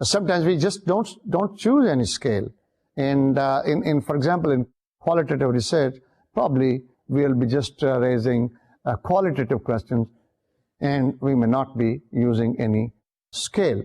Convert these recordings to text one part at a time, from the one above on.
Sometimes we just don't choose any scale. And for example, in qualitative research, probably we'll be just raising qualitative questions, and we may not be using any scale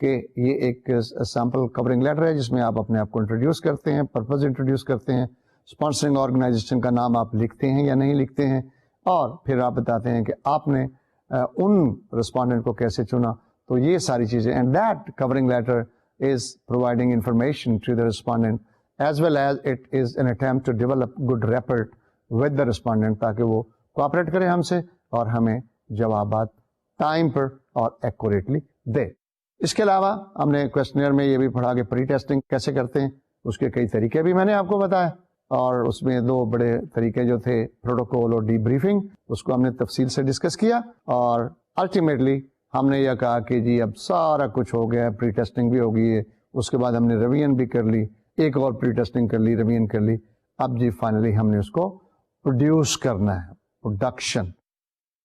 کہ یہ ایک sample covering letter ہے جس میں آپ اپنے آپ کو انٹروڈیوس کرتے ہیں, پرپز انٹروڈیوس کرتے ہیں, اسپانسرنگ آرگنائزیشن کا نام آپ لکھتے ہیں یا نہیں لکھتے ہیں, اور پھر آپ بتاتے ہیں کہ آپ نے ان رسپونڈنٹ کو کیسے چنا. تو یہ ساری چیزیں, and that covering letter is providing information to the respondent as well as it is an attempt to develop good rapport with the respondent, تاکہ وہ کوآپریٹ کرے ہم سے اور ہمیں جوابات ٹائم پر اور ایکوریٹلی دے. اس کے علاوہ ہم نے کویسچنئر میں یہ بھی پڑھا کہ پری ٹیسٹنگ کیسے کرتے ہیں, اس کے کئی طریقے بھی میں نے آپ کو بتایا, اور اس میں 2 بڑے طریقے جو تھے پروٹوکول اور ڈی بریفنگ, اس کو ہم نے تفصیل سے ڈسکس کیا, اور الٹیمیٹلی ہم نے یہ کہا کہ جی اب سارا کچھ ہو گیا, پری ٹیسٹنگ بھی ہو گئی ہے, اس کے بعد ہم نے ریویژن بھی کر لی, ایک اور پری ٹیسٹنگ کر لی, ریویژن کر لی, اب جی فائنلی ہم نے اس کو پروڈیوس کرنا ہے, پروڈکشن.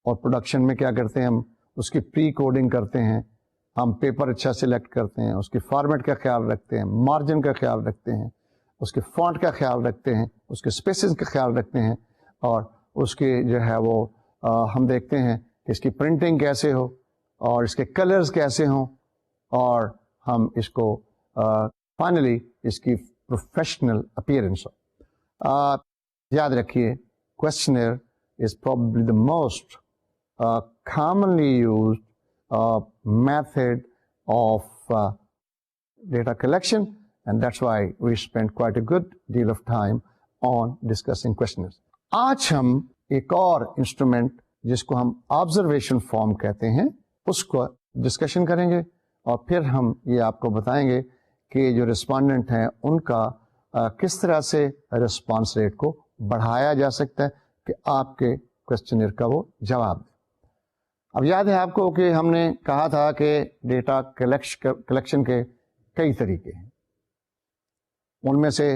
اور پروڈکشن میں کیا کرتے ہیں, ہم اس کی پری کوڈنگ کرتے ہیں, ہم پیپر اچھا سلیکٹ کرتے ہیں, اس کے فارمیٹ کا خیال رکھتے ہیں, مارجن کا خیال رکھتے ہیں, اس کے فونٹ کا خیال رکھتے ہیں, اس کے اسپیسز کا خیال رکھتے ہیں, اور اس کے جو ہے وہ ہم دیکھتے ہیں کہ اس کی پرنٹنگ کیسے ہو اور اس کے کلرز کیسے ہوں, اور ہم اس کو فائنلی اس کی پروفیشنل اپیئرنس ہو. یاد رکھیے questionnaire is probably the most commonly used method of data collection, and that's why we spent quite a good deal of time on discussing questionnaires. آج ہم ایک اور انسٹرومنٹ جس کو ہم آبزرویشن فارم کہتے ہیں اس کو ڈسکشن کریں گے, اور پھر ہم یہ آپ کو بتائیں گے کہ جو رسپونڈنٹ ہیں ان کا کس طرح سے رسپانس ریٹ کو بڑھایا جا سکتا ہے کہ آپ کے کویسچنئر کا وہ جواب دیں. اب یاد ہے آپ کو کہ ہم نے کہا تھا کہ ڈیٹا کلیکشن کے کئی طریقے ہیں. ان میں سے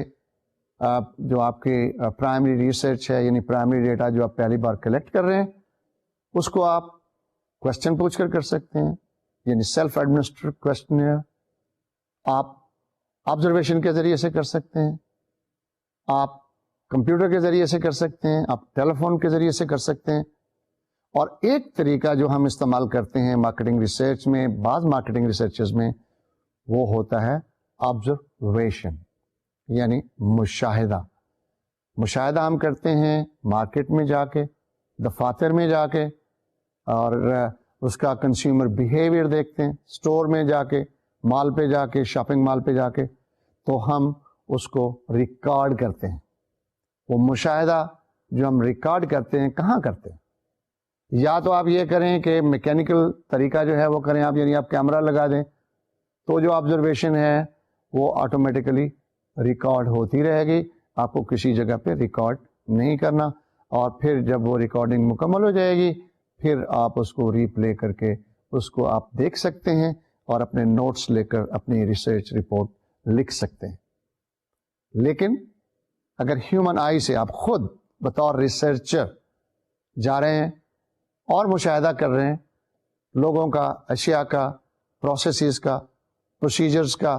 جو آپ کی پرائمری ریسرچ ہے, یعنی پرائمری ڈیٹا جو آپ پہلی بار کلیکٹ کر رہے ہیں, اس کو آپ کویسچن پوچھ کر سکتے ہیں, یعنی سیلف ایڈمنسٹرڈ کویسچنئر. آپ آبزرویشن کے ذریعے سے کر سکتے ہیں, آپ کمپیوٹر کے ذریعے سے کر سکتے ہیں, آپ ٹیلی فون کے ذریعے سے کر سکتے ہیں. اور ایک طریقہ جو ہم استعمال کرتے ہیں مارکیٹنگ ریسرچ میں, بعض مارکیٹنگ ریسرچز میں, وہ ہوتا ہے آبزرویشن, یعنی مشاہدہ. مشاہدہ ہم کرتے ہیں مارکیٹ میں جا کے, دفاتر میں جا کے, اور اس کا کنزیومر بیہیویئر دیکھتے ہیں, اسٹور میں جا کے, مال پہ جا کے, شاپنگ مال پہ جا کے, تو ہم اس کو ریکارڈ کرتے ہیں. وہ مشاہدہ جو ہم ریکارڈ کرتے ہیں کہاں کرتے ہیں؟ یا تو آپ یہ کریں کہ میکینیکل طریقہ جو ہے وہ کریں آپ, یعنی آپ کیمرہ لگا دیں تو جو آبزرویشن ہے وہ آٹومیٹیکلی ریکارڈ ہوتی رہے گی, آپ کو کسی جگہ پہ ریکارڈ نہیں کرنا. اور پھر جب وہ ریکارڈنگ مکمل ہو جائے گی پھر آپ اس کو ری پلے کر کے اس کو آپ دیکھ سکتے ہیں اور اپنے نوٹس لے کر اپنی ریسرچ رپورٹ لکھ سکتے ہیں. لیکن اگر ہیومن آئی سے آپ خود بطور ریسرچر جا رہے ہیں اور مشاہدہ کر رہے ہیں لوگوں کا, اشیاء کا, پروسیسز کا, پروسیجرز کا,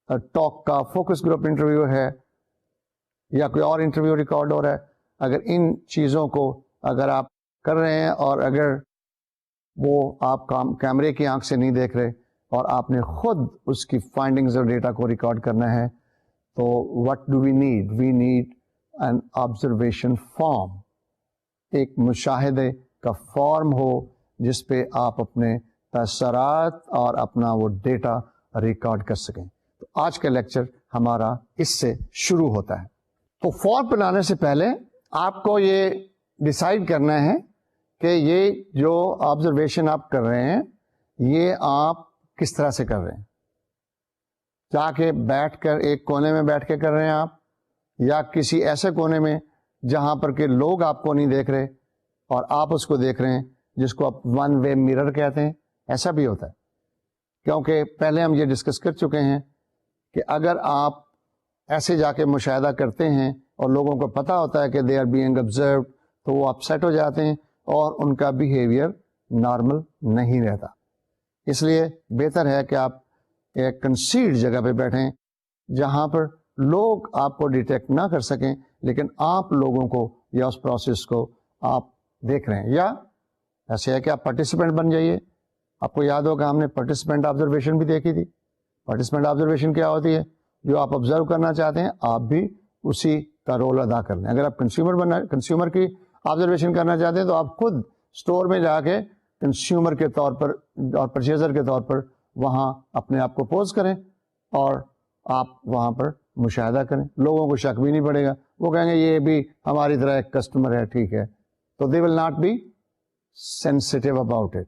ٹاک کا, فوکس گروپ انٹرویو ہے یا کوئی اور انٹرویو ریکارڈ ہو رہا ہے, اگر ان چیزوں کو اگر آپ کر رہے ہیں اور اگر وہ آپ کیمرے کی آنکھ سے نہیں دیکھ رہے اور آپ نے خود اس کی فائنڈنگز اور ڈیٹا کو ریکارڈ کرنا ہے, تو what do we need? We need an observation form. ایک مشاہدے کا فارم ہو جس پہ آپ اپنے تاثرات اور اپنا وہ ڈیٹا ریکارڈ کر سکیں. تو آج کا لیکچر ہمارا اس سے شروع ہوتا ہے. تو فارم بنانے سے پہلے آپ کو یہ ڈیسائیڈ کرنا ہے کہ یہ جو آبزرویشن آپ کر رہے ہیں یہ آپ کس طرح سے کر رہے ہیں. جا کے بیٹھ کر ایک کونے میں بیٹھ کے کر رہے ہیں آپ, یا کسی ایسے کونے میں جہاں پر کہ لوگ آپ کو نہیں دیکھ رہے اور آپ اس کو دیکھ رہے ہیں, جس کو آپ ون وے میرر کہتے ہیں. ایسا بھی ہوتا ہے, کیونکہ پہلے ہم یہ ڈسکس کر چکے ہیں کہ اگر آپ ایسے جا کے مشاہدہ کرتے ہیں اور لوگوں کو پتہ ہوتا ہے کہ دے آر بینگ آبزروڈ, تو وہ اپسیٹ ہو جاتے ہیں اور ان کا بیہیویئر نارمل نہیں رہتا. اس لیے بہتر ہے کہ آپ ایک کنسیلڈ جگہ پہ بیٹھیں جہاں پر لوگ آپ کو ڈیٹیکٹ نہ کر سکیں, لیکن آپ لوگوں کو یا اس پروسیس کو آپ دیکھ رہے ہیں. یا ایسے ہے کہ آپ پارٹیسپینٹ بن جائیے, آپ کو یاد ہوگا ہم نے پارٹیسپینٹ آبزرویشن بھی دیکھی تھی. پارٹیسپینٹ آبزرویشن کیا ہوتی ہے؟ جو آپ آبزرو کرنا چاہتے ہیں آپ بھی اسی کا رول ادا کر لیں. اگر آپ کنزیومر کی آبزرویشن کرنا چاہتے ہیں تو آپ خود اسٹور میں جا کے کنزیومر کے طور پر اور پرچیزر کے طور پر وہاں اپنے آپ کو پوز کریں اور آپ وہاں پر مشاہدہ کریں. لوگوں کو شک بھی نہیں پڑے گا, وہ کہیں گے یہ بھی ہماری طرح ایک کسٹمر ہے, ٹھیک ہے. تو they will not be sensitive about it,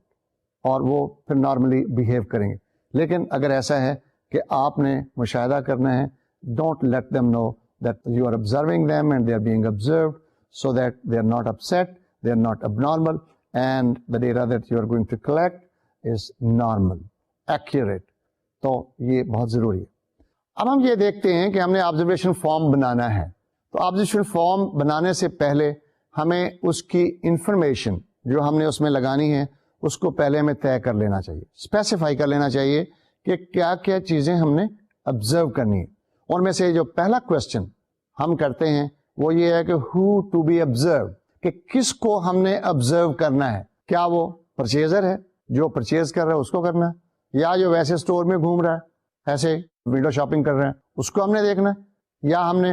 اور وہ پھر نارملی بہیو کریں گے. لیکن اگر ایسا ہے کہ آپ نے مشاہدہ کرنا ہے, don't let them know that you are observing them and they are being observed so that they are not upset, they are not abnormal, and the data that you are going to collect is normal, accurate. تو یہ بہت ضروری ہے. اب ہم یہ دیکھتے ہیں کہ ہم نے آبزرویشن فارم بنانا ہے. تو آبزرویشن فارم بنانے سے پہلے ہمیں اس کی انفارمیشن جو ہم نے اس میں لگانی ہے اس کو پہلے ہمیں طے کر لینا چاہیے, اسپیسیفائی کر لینا چاہیے کہ کیا کیا چیزیں ہم نے آبزرو کرنی ہے. ان میں سے جو پہلا کوشچن ہم کرتے ہیں وہ یہ ہے کہ ہو ٹو بی آبزرو, کہ کس کو ہم نے آبزرو کرنا ہے. کیا وہ پرچیزر ہے جو پرچیز کر رہا ہے اس کو کرنا ہے, یا جو ویسے اسٹور میں گھوم رہا ہے ایسے ونڈو شاپنگ کر رہے ہیں اس کو ہم نے دیکھنا ہے, یا ہم نے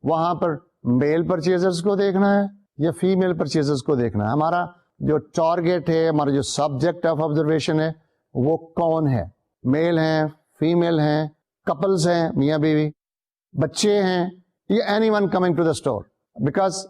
وہاں پر میل پرچیزرز کو دیکھنا ہے یا فیمیل پرچیزرز کو دیکھنا ہے. ہمارا جو ٹارگیٹ ہے, ہمارا جو سبجیکٹ آف آبزرویشن ہے وہ کون ہے؟ میل ہیں, فیمیل ہیں, کپلز ہیں, میاں بیوی, بچے ہیں, یا any one coming to the store. Because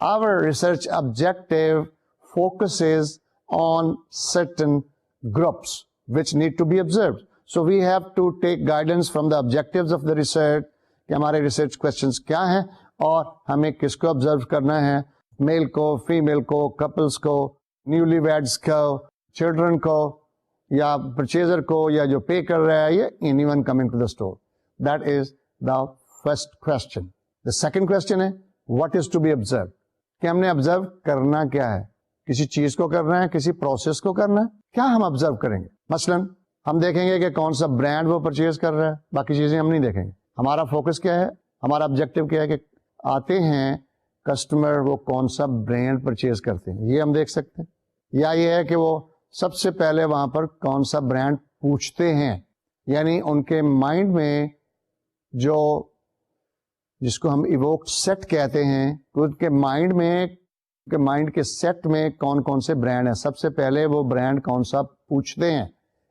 our research objective focuses on certain groups which need to be observed. So we have to take guidance from the objectives of the research کہ ہمارے research questions کیا ہیں اور ہمیں کس کو observe کرنا ہے, میل کو, فیمیل کو, کپلس کو, نیولی ویڈس کو, چلڈرن کو, یا پرچیزر کو, یا جو پے کر رہا ہے, یا any one coming to the store. That is the first question. The second question ہے what is to be observe, کہ ہم نے آبزرو کرنا کیا ہے. کسی چیز کو کرنا ہے, کسی پروسیس کو کرنا ہے, کیا ہم آبزرو کریں گے. مثلاً ہم دیکھیں گے کہ کون سا برانڈ وہ پرچیز کر رہا ہے, باقی چیزیں ہم نہیں دیکھیں گے. ہمارا فوکس کیا ہے, ہمارا آبجیکٹو کیا ہے کہ آتے ہیں کسٹمر وہ کون سا برانڈ پرچیز کرتے ہیں, یہ ہم دیکھ سکتے ہیں. یا یہ ہے کہ وہ سب سے پہلے وہاں پر کون سا برانڈ پوچھتے ہیں, یعنی ان کے مائنڈ میں جو جس کو ہم ایووکڈ سیٹ کہتے ہیں, ان کے مائنڈ کے سیٹ میں کون کون سے برانڈ ہیں, سب سے پہلے وہ برانڈ کون سا پوچھتے ہیں.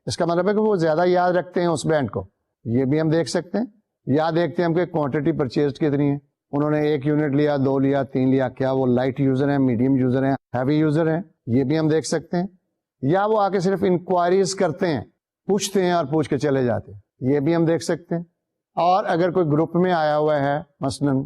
اس کا مطلب ہے کہ وہ زیادہ یاد رکھتے ہیں اس برانڈ کو, یہ بھی ہم دیکھ سکتے ہیں. یا دیکھتے ہیں ہم کہ کوانٹٹی پرچیز کتنی ہے, انہوں نے 1 یونٹ لیا, 2 لیا, 3 لیا, کیا وہ لائٹ یوزر ہیں, میڈیم یوزر ہیں, ہیوی یوزر ہیں, یہ بھی ہم دیکھ سکتے ہیں. یا وہ آ کے صرف انکوائریز کرتے ہیں, پوچھتے ہیں اور پوچھ کے چلے جاتے ہیں, یہ بھی ہم دیکھ سکتے ہیں. اور اگر کوئی گروپ میں آیا ہوا ہے, مثلاً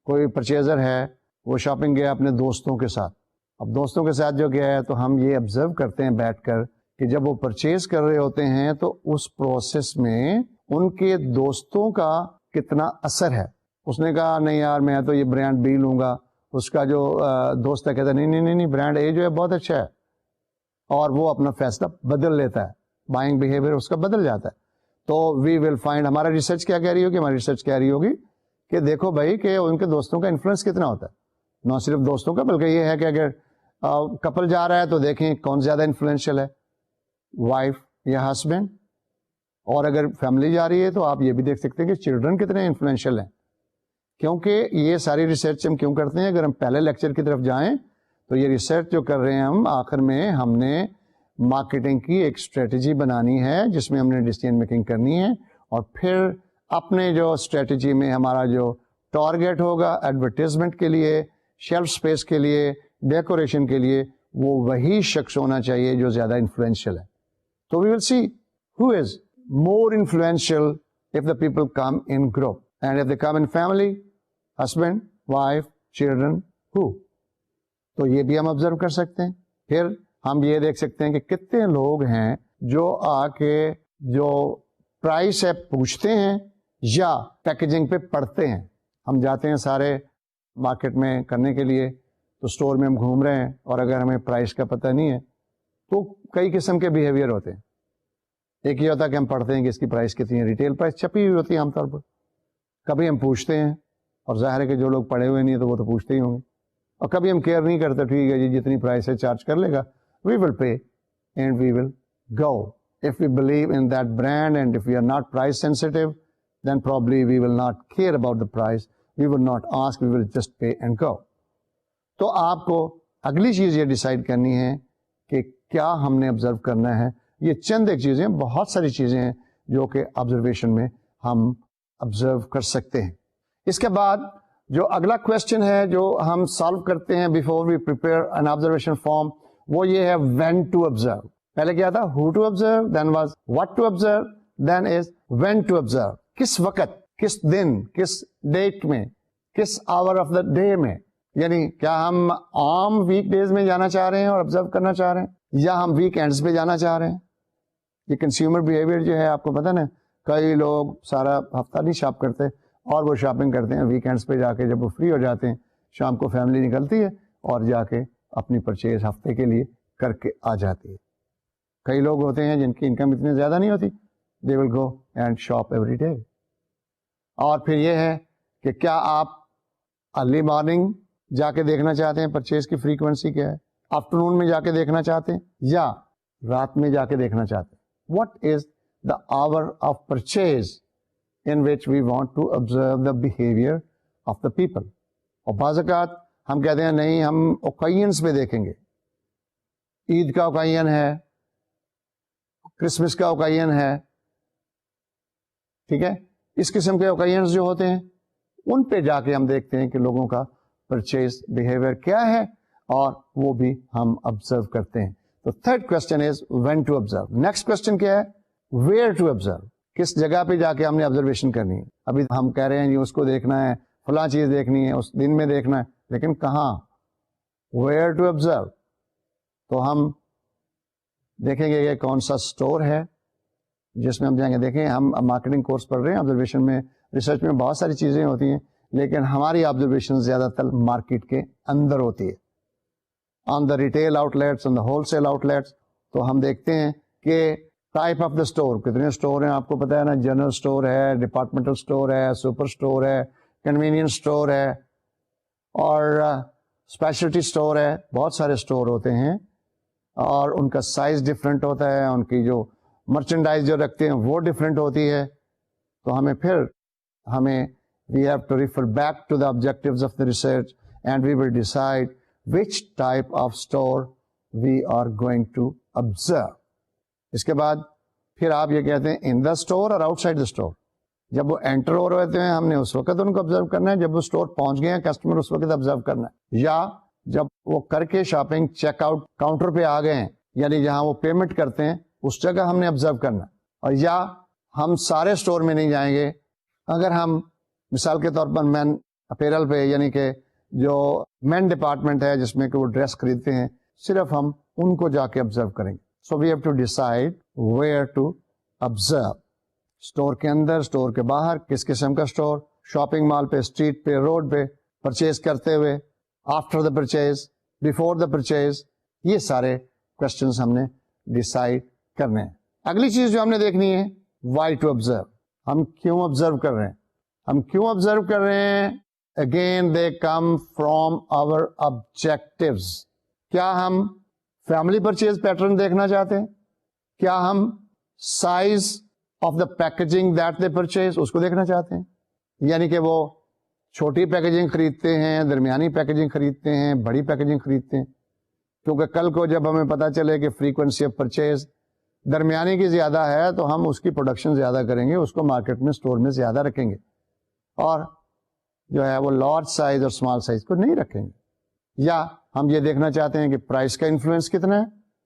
کوئی پرچیزر ہے, وہ شاپنگ گیا اپنے دوستوں کے ساتھ, اب دوستوں کے ساتھ جو گیا ہے تو ہم یہ آبزرو کرتے ہیں بیٹھ کر کہ جب وہ پرچیز کر رہے ہوتے ہیں تو اس پروسیس میں ان کے دوستوں کا کتنا اثر ہے. اس نے کہا نہیں یار میں تو یہ برانڈ بی لوں گا, اس کا جو دوست ہے کہتا ہے نہیں برانڈ اے جو ہے بہت اچھا ہے, اور وہ اپنا فیصلہ بدل لیتا ہے, بائنگ بیہیویئر اس کا بدل جاتا ہے. تو وی ول فائنڈ, ہمارا ریسرچ کیا کہہ رہی ہوگی, ہماری ریسرچ کہہ رہی ہوگی کہ دیکھو بھائی کہ ان کے دوستوں کا انفلوئنس کتنا ہوتا ہے, نہ صرف دوستوں کا بلکہ یہ ہے کہ اگر کپل جا رہا ہے تو دیکھیں کون زیادہ انفلوئنشیل ہے, وائف یا ہسبینڈ. اور اگر فیملی جا رہی ہے تو آپ یہ بھی دیکھ سکتے ہیں کہ چلڈرن کتنے انفلوئنشیل ہیں. کیونکہ یہ ساری ریسرچ ہم کیوں کرتے ہیں, اگر ہم پہلے لیکچر کی طرف جائیں تو یہ ریسرچ جو کر رہے ہیں ہم, آخر میں ہم نے مارکیٹنگ کی ایک اسٹریٹجی بنانی ہے جس میں ہم نے ڈیسیژن میکنگ کرنی ہے, اور پھر اپنے جو اسٹریٹجی میں ہمارا جو ٹارگیٹ ہوگا ایڈورٹیزمنٹ کے لیے, شیلف اسپیس کے لیے, ڈیکوریشن کے لیے, وہ وہی شخص ہونا چاہیے جو زیادہ انفلوئنشیل ہے. تو وی ول سی who is more influential if the people come in group, and if they come in family, husband, wife, children, who. تو یہ بھی ہم آبزرو کر سکتے ہیں. پھر ہم یہ دیکھ سکتے ہیں کہ کتنے لوگ ہیں جو آ کے جو پرائس ہے پوچھتے ہیں یا پیکیجنگ پہ پڑھتے ہیں. ہم جاتے ہیں سارے مارکیٹ میں کرنے کے لیے, تو اسٹور میں ہم گھوم رہے ہیں اور اگر ہمیں پرائس کا پتہ نہیں ہے تو کئی قسم کے بیہیویئر ہوتے ہیں. ایک یہ ہوتا ہے کہ ہم پڑھتے ہیں کہ اس کی پرائس کتنی ہے, ریٹیل پرائس چھپی ہوئی ہوتی ہے عام طور پر. کبھی ہم پوچھتے ہیں, اور ظاہر ہے کہ جو لوگ پڑھے ہوئے نہیں تو وہ تو پوچھتے ہی ہوں گے. اور کبھی ہم کیئر نہیں کرتے, ٹھیک ہے جی جتنی پرائس ہے چارج کر لے گا, we will pay and we will go. If we believe in that brand and if we are not price sensitive, then probably we will not care about the price. We will not ask, we will just pay and go. تو آپ کو اگلی چیز یہ decide کرنی ہے کہ کیا ہم نے آبزرو کرنا ہے. یہ چند ایک چیزیں، بہت ساری چیزیں ہیں جو کہ آبزرویشن میں ہم آبزرو کر سکتے ہیں. اس کے بعد جو اگلا کوشچن ہے جو ہم سالو کرتے ہیں before we prepare an observation form, وہ یہ ہے وین ٹو آبزرو. پہلے کیا تھا؟ Who to observe, then was what to observe, then is when to observe. کس وقت، کس دن، کس ڈیٹ میں، کس آور آف دا ڈے میں. یعنی کیا ہم عام ویک ڈیز میں جانا چاہ رہے ہیں اور آبزرو کرنا چاہ رہے ہیں، یا ہم ویک اینڈز پہ جانا چاہ رہے ہیں. یہ کنزیومر بیہیویئر جو ہے آپ کو پتہ نا، کئی لوگ سارا ہفتہ نہیں شاپ کرتے اور وہ شاپنگ کرتے ہیں ویکینڈس پہ جا کے. جب وہ فری ہو جاتے ہیں شام کو فیملی نکلتی ہے اور جا کے اپنی پرچیز ہفتے کے لیے کر کے آ جاتی ہے. کئی لوگ ہوتے ہیں جن کی انکم اتنی زیادہ نہیں ہوتی، they will go and shop every day. اور پھر یہ ہے کہ کیا آپ ارلی مارننگ جا کے دیکھنا چاہتے ہیں پرچیز کی فریکوینسی کیا ہے، آفٹرنون میں جا کے دیکھنا چاہتے ہیں، یا رات میں جا کے دیکھنا چاہتے ہیں. What is the hour of purchase in which we want to observe the behavior of the people. اور بعض اوقات ہم کہتے ہیں نہیں، ہم اوکیشنز پہ دیکھیں گے. عید کا اوکیشن ہے، کرسمس کا اوکیشن ہے، ٹھیک ہے. اس قسم کے اوکیشنز جو ہوتے ہیں ان پہ جا کے ہم دیکھتے ہیں کہ لوگوں کا پرچیز بیہیویئر کیا ہے، اور وہ بھی ہم آبزرو کرتے ہیں. تو third question is when to observe. Next question کیا ہے؟ Where to observe. کس جگہ پہ جا کے ہم نے آبزرویشن کرنی ہے. ابھی ہم کہہ رہے ہیں جی اس کو دیکھنا ہے، فلاں چیز دیکھنی ہے، اس دن میں دیکھنا ہے، لیکن کہاں؟ Where to observe. تو ہم دیکھیں گے یہ کون سا اسٹور ہے جس میں ہم جائیں گے. دیکھیں ہم مارکیٹنگ کورس پڑھ رہے ہیں، آبزرویشن میں، ریسرچ میں بہت ساری چیزیں ہوتی ہیں، لیکن ہماری آبزرویشن زیادہ تر مارکیٹ کے اندر ہوتی ہے، on the retail outlets, on the wholesale outlets. تو ہم دیکھتے ہیں کہ ٹائپ آف دا اسٹور، کتنے اسٹور ہیں آپ کو پتا ہے نا. جنرل اسٹور ہے، ڈپارٹمنٹل اسٹور ہے، سپر اسٹور ہے، کنوینئنس اسٹور ہے، اور اسپیشلٹی اسٹور ہے. بہت سارے اسٹور ہوتے ہیں اور ان کا سائز ڈفرینٹ ہوتا ہے، ان کی جو مرچنڈائز جو رکھتے ہیں وہ ڈفرینٹ ہوتی ہے. تو ہمیں we have to refer back to the objectives of the research and we will decide which type of store we are going to observe. اس کے بعد پھر آپ یہ کہتے ہیں ان دا اسٹور اور آؤٹ سائڈ دا اسٹور. جب وہ انٹر ہو رہے ہوتے ہیں ہم نے اس وقت ان کو آبزرو کرنا ہے، جب وہ اسٹور پہنچ گئے ہیں کسٹمر اس وقت آبزرو کرنا ہے، یا جب وہ کر کے شاپنگ چیک آؤٹ کاؤنٹر پہ آ گئے ہیں، یعنی جہاں وہ پیمنٹ کرتے ہیں اس جگہ ہم نے آبزرو کرنا ہے. اور یا ہم سارے اسٹور میں نہیں جائیں گے. اگر ہم مثال کے طور پر مین اپیرل پہ، یعنی کہ جو مین ڈپارٹمنٹ ہے جس میں کہ وہ ڈریس خریدتے ہیں، صرف ہم ان کو جا کے آبزرو کریں گے. So we have to decide where to observe. Store کے اندر، اسٹور کے باہر، کس قسم کا اسٹور، شاپنگ مال پہ، اسٹریٹ پہ، روڈ پہ، پرچیز کرتے ہوئے، after the purchase, before the purchase. یہ سارے کوشچنس ہم نے ڈیسائڈ کرنے ہیں. اگلی چیز جو ہم نے دیکھنی ہے، وائی ٹو آبزرو. ہم کیوں آبزرو کر رہے ہیں؟ ہم کیوں آبزرو کر رہے ہیں؟ Again they come from our objectives. کیا ہم فیملی پرچیز پیٹرن دیکھنا چاہتے ہیں؟ کیا ہم size of the packaging that they purchase اس کو دیکھنا چاہتے ہیں؟ یعنی کہ وہ چھوٹی پیکجنگ خریدتے ہیں، درمیانی پیکجنگ خریدتے ہیں، بڑی پیکجنگ خریدتے ہیں؟ کیونکہ کل کو جب ہمیں پتا چلے کہ فریکوینسی آف پرچیز درمیانی کی زیادہ ہے تو ہم اس کی پروڈکشن زیادہ کریں گے، اس کو مارکیٹ میں اسٹور میں زیادہ رکھیں گے، اور جو ہے وہ لارج سائز اور اسمال سائز کو نہیں رکھیں گے. یا ہم یہ دیکھنا چاہتے ہیں کہ پرائس کا انفلوئنس کتنا ہے،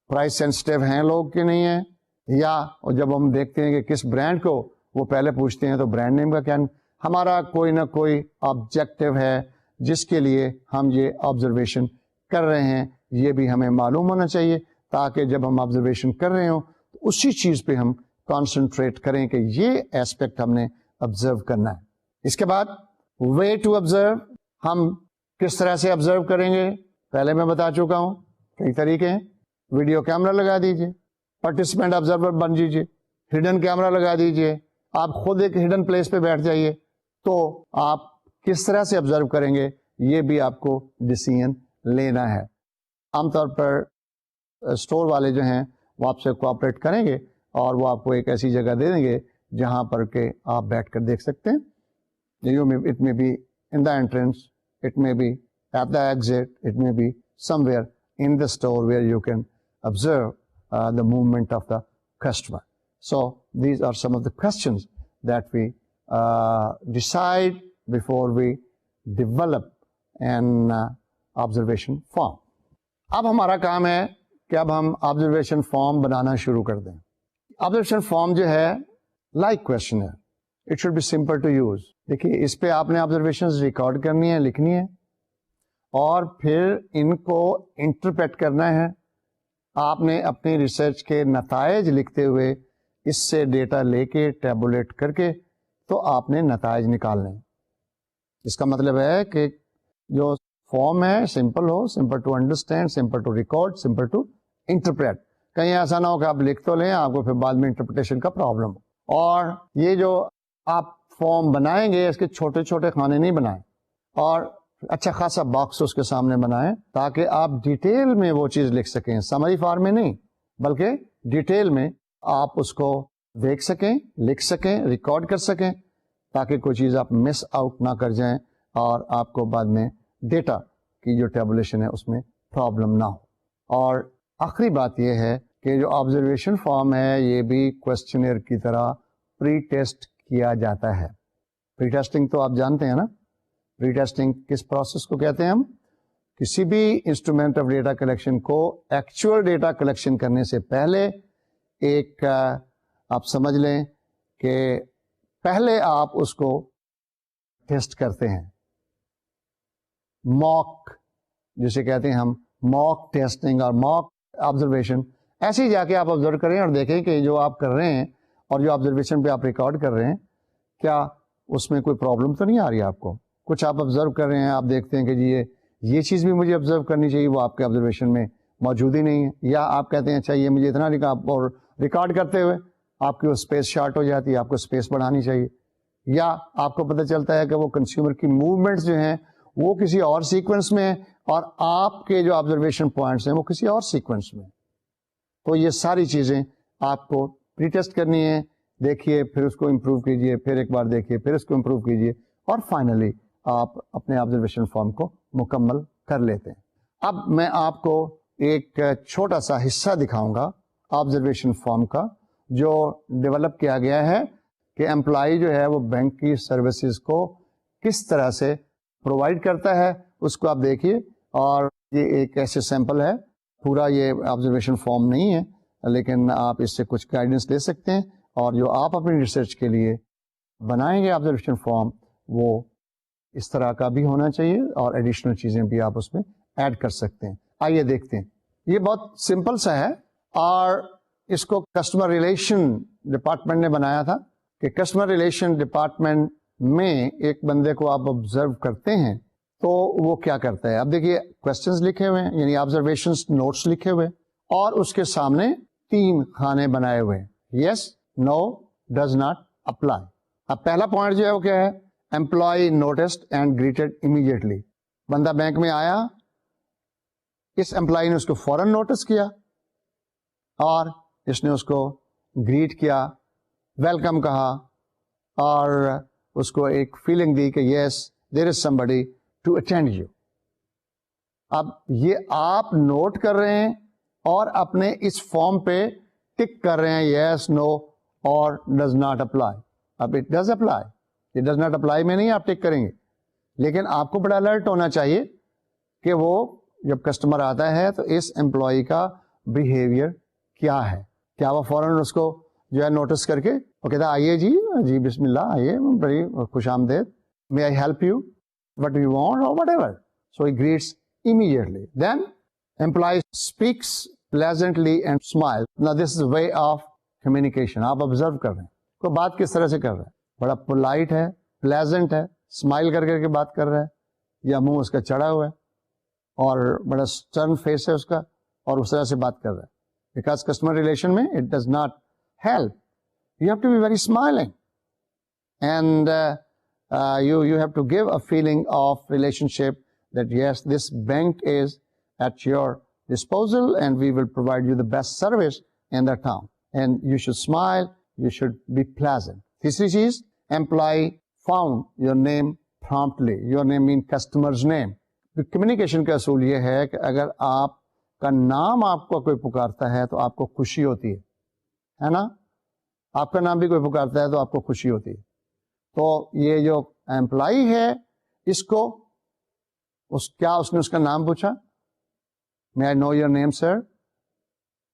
پرائس سینسٹیو ہیں لوگ کہ نہیں ہیں. یا جب ہم دیکھتے ہیں کہ کس برانڈ کو وہ پہلے پوچھتے ہیں تو برانڈ نیم کا کیا. ہمارا کوئی نہ کوئی آبجیکٹو ہے جس کے لیے ہم یہ آبزرویشن کر رہے ہیں، یہ بھی ہمیں معلوم ہونا چاہیے تاکہ جب ہم آبزرویشن کر رہے ہوں تو اسی چیز پہ ہم کانسنٹریٹ کریں کہ یہ ایسپیکٹ ہم نے آبزرو کرنا ہے. اس کے بعد وے ٹو آبزرو. ہم کس طرح سے آبزرو کریں گے؟ پہلے میں بتا چکا ہوں کئی طریقے ہیں. ویڈیو کیمرہ لگا دیجئے، پارٹیسپینٹ آبزرور بن جیجئے، ہڈن کیمرہ لگا دیجئے، آپ خود ایک ہڈن پلیس پہ بیٹھ جائیے. تو آپ کس طرح سے آبزرو کریں گے یہ بھی آپ کو ڈیسیژن لینا ہے. عام طور پر اسٹور والے جو ہیں وہ آپ سے کوآپریٹ کریں گے اور وہ آپ کو ایک ایسی جگہ دے دیں گے جہاں پر کہ آپ بیٹھ کر دیکھ سکتے ہیں. It may be in the entrance, it may be at the exit, it may be somewhere in the store where you can observe the movement of the customer. So these are some of the questions that we decide before we develop an observation form. اب ہمارا کام ہے کہ اب ہم observation form بنانا شروع کر دیں. Observation form جو ہے لائک کوشچن ہے. It should be simple to use. دیکھیے اس پہ آپ نے آبزرویشن ریکارڈ کرنی ہے, لکھنی ہے, اور پھر ان کو انٹرپریٹ کرنا ہے. آپ نے اپنی ریسرچ کے نتائج لکھتے ہوئے اس سے ڈیٹا لے کے ٹیبولیٹ کر کے تو آپ نے نتائج نکالنے. اس کا مطلب ہے کہ جو فارم ہے سمپل ہو, simple to understand, simple to record, simple to interpret. کہیں ایسا نہ ہو کہ آپ لکھ تو لیں, آپ کو پھر بعد میں انٹرپریٹیشن کا پرابلم ہو. اور یہ جو آپ فارم بنائیں گے اس کے چھوٹے چھوٹے خانے نہیں بنائیں, اور اچھا خاصا باکس اس کے سامنے بنائیں تاکہ آپ ڈیٹیل میں وہ چیز لکھ سکیں. سمری فارم میں نہیں بلکہ ڈیٹیل میں آپ اس کو دیکھ سکیں, لکھ سکیں, ریکارڈ کر سکیں, تاکہ کوئی چیز آپ مس آؤٹ نہ کر جائیں اور آپ کو بعد میں ڈیٹا کی جو ٹیبولیشن ہے اس میں پرابلم نہ ہو. اور آخری بات یہ ہے کہ جو آبزرویشن فارم ہے یہ بھی کوشچنئر کی طرح پری ٹیسٹ کیا جاتا ہے. پری ٹیسٹنگ تو آپ جانتے ہیں نا. پری ٹیسٹنگ کس پروسیس کو کہتے ہیں؟ ہم کسی بھی انسٹرومنٹ آف ڈیٹا کلیکشن کو ایکچوئل ڈیٹا کلیکشن کرنے سے پہلے ایک آپ سمجھ لیں کہ پہلے آپ اس کو ٹیسٹ کرتے ہیں. موک جسے کہتے ہیں ہم, موک ٹیسٹنگ اور موک آبزرویشن. ایسے ہی جا کے آپ آبزرو کریں اور دیکھیں کہ جو آپ کر رہے ہیں اور جو آبزرویشن پہ آپ ریکارڈ کر رہے ہیں کیا اس میں کوئی پرابلم تو نہیں آ رہی ہے آپ کو. کچھ آپ آبزرو کر رہے ہیں, آپ دیکھتے ہیں کہ جی یہ چیز بھی مجھے آبزرو کرنی چاہیے, وہ آپ کے آبزرویشن میں موجود ہی نہیں ہے. یا آپ کہتے ہیں اچھا یہ مجھے اتنا لکھا, اور ریکارڈ کرتے ہوئے آپ کی وہ اسپیس شارٹ ہو جاتی ہے, آپ کو اسپیس بڑھانی چاہیے. یا آپ کو پتہ چلتا ہے کہ وہ کنزیومر کی موومنٹس جو ہیں وہ کسی اور سیکوینس میں ہیں اور آپ کے جو آبزرویشن پوائنٹس ہیں وہ کسی اور سیکوینس میں. تو یہ ساری چیزیں آپ کو پری ٹیسٹ کرنی ہے. دیکھیے, پھر اس کو امپروو کیجیے, پھر ایک بار دیکھیے, پھر اس کو امپروو کیجیے, اور فائنلی آپ اپنے آبزرویشن فارم کو مکمل کر لیتے ہیں. اب میں آپ کو ایک چھوٹا سا حصہ دکھاؤں گا آبزرویشن فارم کا جو ڈیولپ کیا گیا ہے کہ امپلائی جو ہے وہ بینک کی سروسز کو کس طرح سے پرووائڈ کرتا ہے. اس کو آپ دیکھیے, اور یہ ایک ایسے سیمپل ہے, پورا یہ آبزرویشن فارم نہیں ہے لیکن آپ اس سے کچھ گائیڈنس لے سکتے ہیں. اور جو آپ اپنی ریسرچ کے لیے بنائیں گے آبزرویشن فارم وہ اس طرح کا بھی ہونا چاہیے, اور ایڈیشنل چیزیں بھی آپ اس میں ایڈ کر سکتے ہیں. آئیے دیکھتے ہیں. یہ بہت سمپل سا ہے اور اس کو کسٹمر ریلیشن ڈپارٹمنٹ نے بنایا تھا کہ کسٹمر ریلیشن ڈپارٹمنٹ میں ایک بندے کو آپ آبزرو کرتے ہیں تو وہ کیا کرتا ہے. اب دیکھیے کوشچنز لکھے ہوئے ہیں, یعنی آبزرویشنز نوٹس لکھے ہوئے, اور اس کے سامنے 3 خانے بنائے ہوئے ہیں. Yes, no, does not apply. اب پہلا پوائنٹ جو ہے وہ کیا ہے؟ Employee noticed and greeted immediately. بندہ بینک میں آیا, اس امپلائی نے اس کو فوراً نوٹس کیا اور اس نے اس کو گریٹ کیا, ویلکم کہا, اور اس کو ایک فیلنگ دی کہ یس دیر از somebody ٹو اٹینڈ یو. اب یہ آپ نوٹ کر رہے ہیں اور اپنے اس فارم پہ ٹک کر رہے ہیں یس, نو اور ڈز ناٹ اپلائی. اب اٹ ڈز اپلائی, یہ ڈز ناٹ اپلائی میں نہیں آپ ٹک کریں گے, لیکن آپ کو بڑا الرٹ ہونا چاہیے کہ وہ جب کسٹمر آتا ہے تو اس امپلائی کا بیہیویئر کیا ہے. کیا وہ فوراً اس کو جو ہے نوٹس کر کے وہ کہتا ہے آئیے جی, جی بسم اللہ, آئیے, بڑی خوش آمدید, may I help you, what do you want or whatever. So he greets immediately. Then employee speaks pleasantly and smiles. Now this is a way of communication. آپ observe کر رہے ہیں تو بات کس طرح سے کر رہے ہیں, بڑا polite ہے, pleasant ہے, smile کر کے بات کر رہا ہے, یا منہ اس کا چڑھا ہوا ہے اور بڑا stern face ہے اس کا, اور اس طرح سے بات کر رہا ہے. Because customer relation میں it does not help. You have to be very smiling and you have to give a feeling of relationship that yes, this bank is at your disposal and we will provide you the best service in the town. And you should smile, you should be pleasant. تیسری چیز, employee found your name promptly. Your name means customer's name. Communication کا اصول یہ ہے کہ اگر آپ کا نام آپ کو کوئی پکارتا ہے تو آپ کو خوشی ہوتی ہے نا. آپ کا نام بھی کوئی پکارتا ہے تو آپ کو خوشی ہوتی ہے. تو یہ جو امپلائی ہے اس کو کیا اس نے اس کا نام پوچھا, may I know your name sir,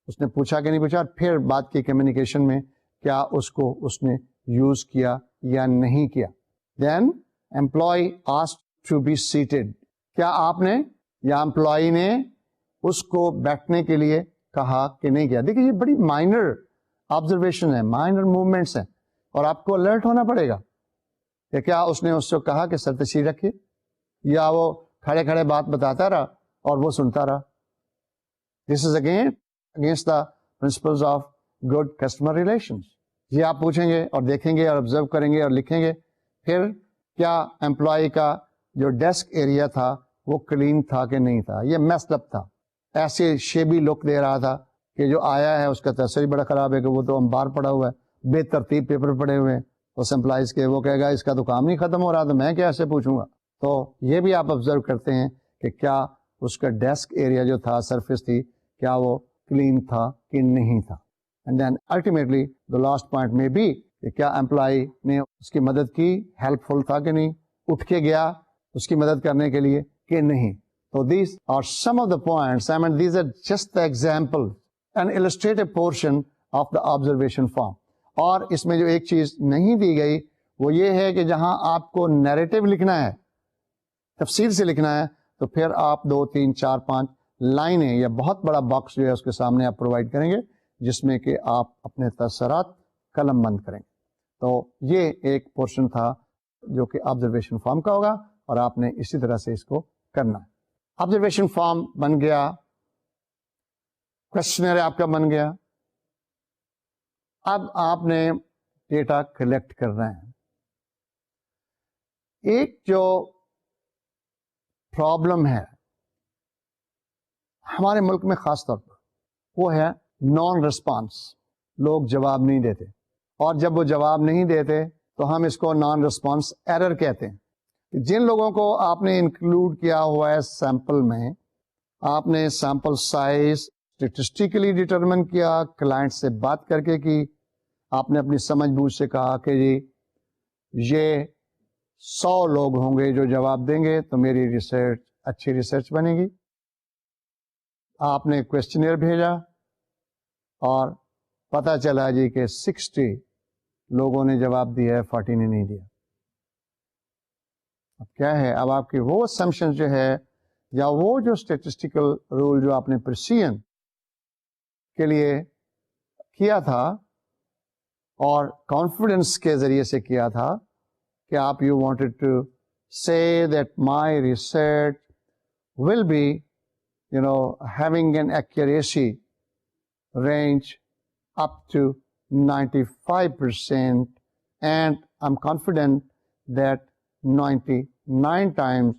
اس نے پوچھا کہ نہیں پوچھا, اور پھر بات کی کمیونیکیشن میں کیا اس کو اس نے یوز کیا یا نہیں کیا. Then employee asked to be seated, کیا آپ نے یا امپلائی نے اس کو بیٹھنے کے لیے کہا کہ نہیں کیا. دیکھیے یہ بڑی مائنر آبزرویشن ہے, مائنر موومنٹس ہیں, اور آپ کو الرٹ ہونا پڑے گا کہ کیا اس نے اس کو کہا کہ سر تشریف رکھیے, یا وہ کھڑے کھڑے بات بتاتا رہا اور وہ سنتا رہا. This is against the principles of good customer relations. یہ آپ پوچھیں گے اور دیکھیں گے اور آبزرو کریں گے اور لکھیں گے. پھر کیا امپلائی کا جو ڈیسک ایریا تھا وہ کلین تھا کہ نہیں تھا, یہ میسڈ اپ تھا, ایسے شیبی لک دے رہا تھا کہ جو آیا ہے اس کا تاثر ہی بڑا خراب ہے کہ وہ تو انبار پڑا ہوا ہے, بے ترتیب پیپر پڑے ہوئے ہیں اس امپلائیز کے. وہ کہے گا اس کا تو کام نہیں ختم ہو رہا تو میں کیسے پوچھوں گا. تو یہ بھی آپ آبزرو کرتے ہیں کہ کیا اس کا ڈیسک ایریا جو تھا, سرفیس تھی, کیا وہ کلین تھا کہ نہیں تھا. And then ultimately the last point میں بھی کہ کیا امپلائی نے اس کی مدد کی, ہیلپ فل تھا کہ نہیں, اٹھ کے گیا اس کی مدد کرنے کے لیے کہ نہیں. تو these are some of the points, I mean these are just the example and illustrative portion of the observation form. اور اس میں جو ایک چیز نہیں دی گئی وہ یہ ہے کہ جہاں آپ کو نیریٹو لکھنا ہے, تفصیل سے لکھنا ہے, تو پھر آپ 2 3 4 5 لائنیں یا بہت بڑا باکس جو ہے اس کے سامنے آپ پرووائڈ کریں گے جس میں کہ آپ اپنے تاثرات قلم بند کریں گے. تو یہ ایک پورشن تھا جو کہ آبزرویشن فارم کا ہوگا, اور آپ نے اسی طرح سے اس کو کرنا ہے. آبزرویشن فارم بن گیا, کوشچنر آپ کا بن گیا. اب آپ نے ڈیٹا کلیکٹ کرنا ہے. ایک جو پرابلم ہے ہمارے ملک میں خاص طور پر وہ ہے نان ریسپانس. لوگ جواب نہیں دیتے, اور جب وہ جواب نہیں دیتے تو ہم اس کو نان ریسپانس ایرر کہتے ہیں. جن لوگوں کو آپ نے انکلوڈ کیا ہوا ہے سیمپل میں, آپ نے سیمپل سائز اسٹیٹسٹیکلی ڈٹرمن کیا, کلائنٹ سے بات کر کے کی, آپ نے اپنی سمجھ بوجھ سے کہا کہ جی یہ 100 لوگ ہوں گے جو جواب دیں گے تو میری ریسرچ اچھی ریسرچ بنے گی. آپ نے کوشچنر بھیجا اور پتا چلا جی کہ 60 لوگوں نے جواب دیا ہے, 40 نے نہیں دیا. اب کیا ہے, اب آپ کی وہ اسمپشن جو ہے یا وہ جو اسٹیٹسٹیکل رول جو آپ نے پرسیئن کے لیے کیا تھا اور کانفیڈنس کے ذریعے سے کیا تھا کہ آپ you wanted to say that my research will be having an accuracy range up to 95%, and I'm confident that 99 times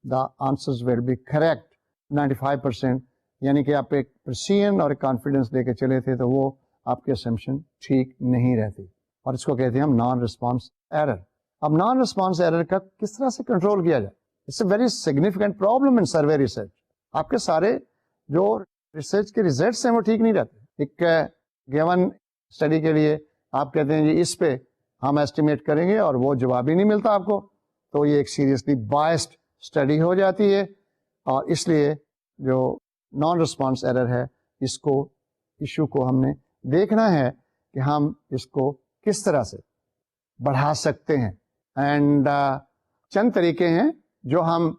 the answers will be correct. 95% یعنی کہ آپ ایک پرسین اور ایک کانفیڈنس دے کے چلے تھے تو وہ آپ کی اسمپشن ٹھیک نہیں رہتی, اور اس کو کہتے ہیں ہم نان ریسپانس ایرر. اب نان ریسپانس ایرر کا کس طرح سے کنٹرول کیا جائے؟ It's a very significant problem in survey research. آپ کے سارے جو ریسرچ کے ریزلٹس ہیں وہ ٹھیک نہیں رہتے. ایک گیون اسٹڈی کے لیے آپ کہتے ہیں جی اس پہ ہم ایسٹیمیٹ کریں گے اور وہ جواب ہی نہیں ملتا آپ کو, تو یہ ایک سیریسلی بائسڈ اسٹڈی ہو جاتی ہے. اور اس لیے جو نان ریسپانس ایرر ہے اس کو ایشو کو ہم نے دیکھنا ہے کہ ہم اس کو کس طرح سے بڑھا سکتے ہیں. اینڈ چند طریقے ہیں جو ہم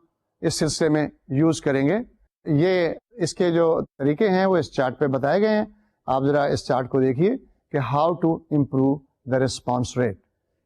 اس سلسلے میں یوز کریں گے. یہ اس کے جو طریقے ہیں وہ اس چارٹ پہ بتائے گئے ہیں. آپ ذرا اس چارٹ کو دیکھیے کہ how to improve the response rate.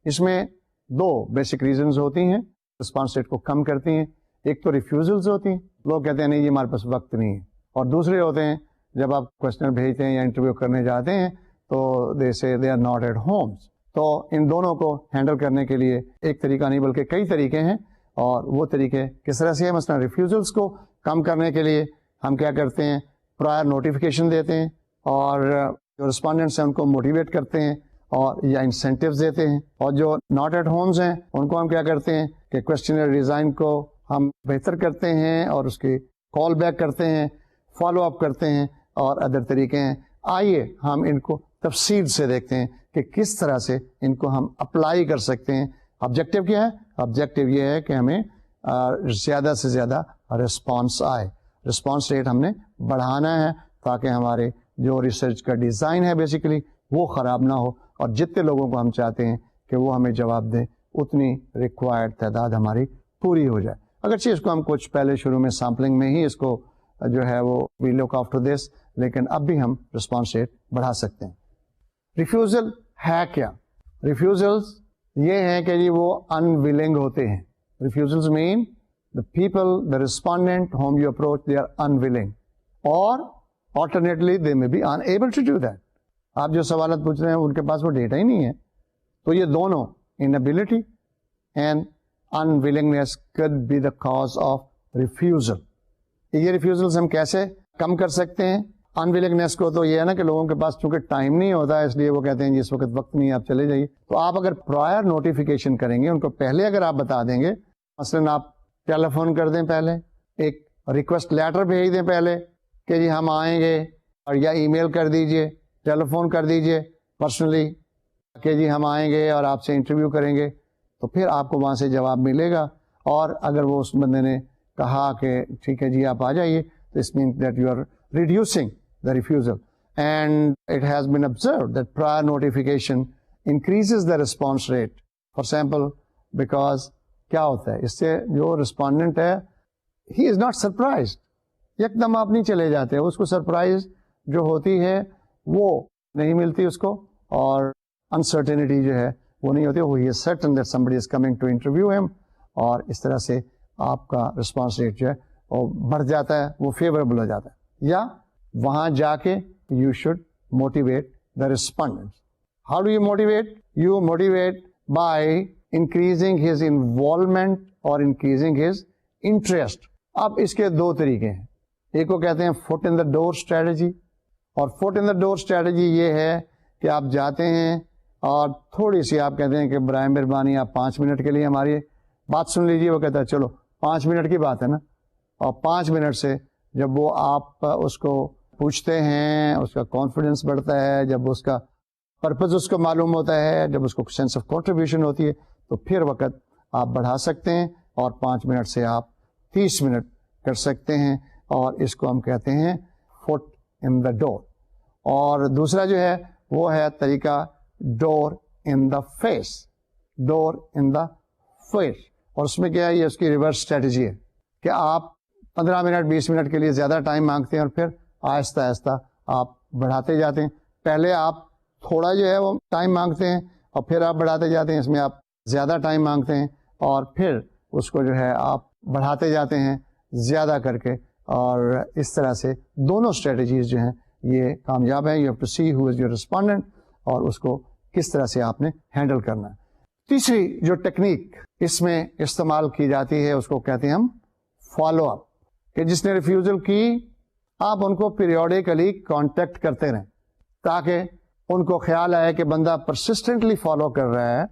اس میں 2 بیسک ریزنز ہوتی ہیں ریسپانس ریٹ کو کم کرتی ہیں. ایک تو ریفیوزلز ہوتی ہیں, لوگ کہتے ہیں نہیں یہ ہمارے پاس وقت نہیں ہے, اور دوسرے ہوتے ہیں جب آپ کوشچن بھیجتے ہیں یا انٹرویو کرنے جاتے ہیں تو they say they are not at homes. تو ان دونوں کو ہینڈل کرنے کے لیے ایک طریقہ نہیں بلکہ کئی طریقے ہیں, اور وہ طریقے کس طرح سے ہیں. مثلا ریفیوزلس کو کم کرنے کے لیے ہم کیا کرتے ہیں, پرائر نوٹیفیکیشن دیتے ہیں, اور جو رسپونڈنٹس ہیں ان کو موٹیویٹ کرتے ہیں اور یا انسینٹیوز دیتے ہیں, اور جو ناٹ ایٹ ہومز ہیں ان کو ہم کیا کرتے ہیں کہ کویسچنر ڈیزائن کو ہم بہتر کرتے ہیں اور اس کی کال بیک کرتے ہیں, فالو اپ کرتے ہیں اور ادر طریقے ہیں. آئیے ہم ان کو تفصیل سے دیکھتے ہیں کہ کس طرح سے ان کو ہم اپلائی کر سکتے ہیں. آبجیکٹو کیا ہے؟ آبجیکٹو یہ ہے کہ ہمیں زیادہ سے زیادہ رسپانس آئے, رسپانس ریٹ ہم نے بڑھانا ہے تاکہ ہمارے جو ریسرچ کا ڈیزائن ہے بیسیکلی وہ خراب نہ ہو, اور جتنے لوگوں کو ہم چاہتے ہیں کہ وہ ہمیں جواب دیں اتنی ریکوائرڈ تعداد ہماری پوری ہو جائے. اگرچہ اس کو ہم کچھ پہلے شروع میں سیمپلنگ میں ہی اس کو جو ہے وہ وی لک آفٹر دس, لیکن اب بھی ہم رسپانس ریٹ بڑھا سکتے ہیں. ریفیوزل ہے کیا؟ ریفیوزلز یہ ہیں کہ جی وہ انویلنگ ہوتے ہیں. ریفیوزلز مین the people, the respondent whom you approach, they are unwilling, or alternately they may be unable to do that. آپ جو سوالات پوچھ رہے ہیں ان کے پاس وہ ڈیٹا ہی نہیں ہے, تو یہ دونوں inability and unwillingness could be the cause of refusal. یہ ریفیوزلز ہم کیسے کم کر سکتے ہیں؟ انویلنگنیس کو تو یہ ہے نا کہ لوگوں کے پاس چونکہ ٹائم نہیں ہوتا ہے اس لیے وہ کہتے ہیں جی اس وقت وقت نہیں, آپ چلے جائیے. تو آپ اگر پرائر نوٹیفیکیشن کریں گے, ان کو پہلے اگر آپ بتا دیں گے, مثلاً آپ ٹیلی فون کر دیں, پہلے ایک ریکویسٹ لیٹر بھیج دیں پہلے کہ جی ہم آئیں گے, اور یا ای میل کر دیجئے, ٹیلی فون کر دیجئے پرسنلی کہ جی ہم آئیں گے اور آپ سے انٹرویو کریں گے, تو پھر آپ کو وہاں سے جواب ملے گا. اور اگر وہ اس بندے نے کہا کہ ٹھیک ہے جی آپ آ جائیے, تو اس means that you are reducing the refusal, and it has been observed that prior notification increases the response rate. For example, because کیا ہوتا ہے اس سے جو رسپونڈنٹ ہے he is not surprised, یک دم آپ نہیں چلے جاتے, اس کو سرپرائز جو ہوتی ہے وہ نہیں ملتی اس کو, اور uncertainty جو ہے وہ نہیں ہوتی, he is certain that somebody is coming to interview him, اور اس طرح سے آپ کا رسپانس ریٹ جو ہے وہ بڑھ جاتا ہے, وہ فیوریبل ہو جاتا ہے. یا وہاں جا کے you should motivate the respondent. How do you motivate? You motivate by increasing his involvement اور انکریزنگ ہز انٹرسٹ. اب اس کے دو طریقے ہیں, ایک کو کہتے ہیں فٹ ان دا ڈور اسٹریٹجی, اور فٹ ان دا ڈور اسٹریٹجی یہ ہے کہ آپ جاتے ہیں اور تھوڑی سی آپ کہتے ہیں کہ برائے مہربانی آپ 5 منٹ کے لیے ہماری بات سن لیجیے. وہ کہتا ہے چلو 5 منٹ کی بات ہے نا, اور 5 منٹ سے جب وہ آپ اس کو پوچھتے ہیں, اس کا کانفیڈنس بڑھتا ہے, جب اس کا پرپز اس کو معلوم ہوتا ہے, جب اس کو سینس آف کنٹریبیوشن ہوتی ہے, تو پھر وقت آپ بڑھا سکتے ہیں اور 5 منٹ سے آپ 30 منٹ کر سکتے ہیں, اور اس کو ہم کہتے ہیں فٹ ان دا ڈور. اور دوسرا جو ہے وہ ہے طریقہ ڈور ان the face, door in the face. اور اس میں کیا ہے, یہ اس کی ریورس اسٹریٹجی ہے کہ آپ 15 منٹ 20 منٹ کے لیے زیادہ ٹائم مانگتے ہیں, اور پھر آہستہ آہستہ آپ بڑھاتے جاتے ہیں. پہلے آپ تھوڑا جو ہے وہ ٹائم مانگتے ہیں اور پھر آپ بڑھاتے جاتے ہیں, اس میں آپ زیادہ ٹائم مانگتے ہیں اور پھر اس کو جو ہے آپ بڑھاتے جاتے ہیں زیادہ کر کے, اور اس طرح سے دونوں اسٹریٹجیز جو ہیں یہ کامیاب ہیں. You have to see who is your respondent, اور اس کو کس طرح سے آپ نے ہینڈل کرنا ہے. تیسری جو ٹیکنیک اس میں استعمال کی جاتی ہے اس کو کہتے ہیں ہم فالو اپ, کہ جس نے ریفیوزل کی آپ ان کو پیریوڈیکلی کانٹیکٹ کرتے رہیں تاکہ ان کو خیال آئے کہ بندہ پرسسٹنٹلی فالو کر رہا ہے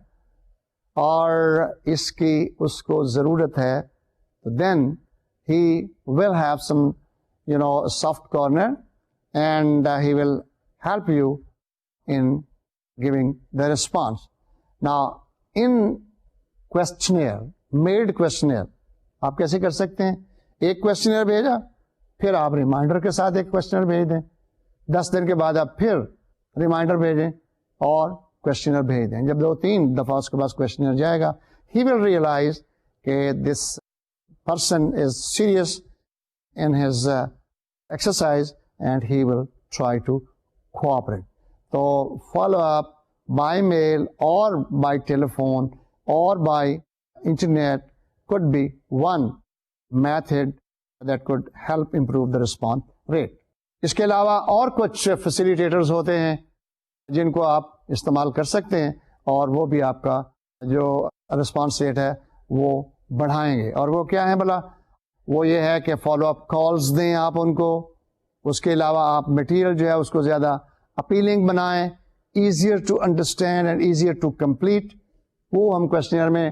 اور اس کی اس کو ضرورت ہے. Then he will have some soft corner and he will help you in giving the response. Now in questionnaire, made questionnaire آپ کیسے کر سکتے ہیں؟ ایک کوشچنئر بھیجا, پھر آپ ریمائنڈر کے ساتھ ایک کوشچنر بھیج دیں, 10 دن کے بعد آپ پھر ریمائنڈر بھیجیں اور کوشچنر بھیج دیں. جب 2-3 دفعہ اس کے پاس کوشچنر جائے گا, ہی ول ریئلائز کہ this person is serious in his exercise and he will try to cooperate. تو فالو اپ بائی میل اور بائی ٹیلیفون اور by internet could be one method that could help improve the response rate. اس کے علاوہ اور کچھ facilitators ہوتے ہیں جن کو آپ استعمال کر سکتے ہیں, اور وہ بھی آپ کا جو رسپانس ریٹ ہے وہ بڑھائیں گے. اور وہ کیا ہے بھلا؟ وہ یہ ہے کہ فالو اپ کالز دیں آپ ان کو. اس کے علاوہ آپ مٹیریل جو ہے اس کو زیادہ اپیلنگ بنائیں, easier to understand and easier to complete. وہ ہم کوشچنئر میں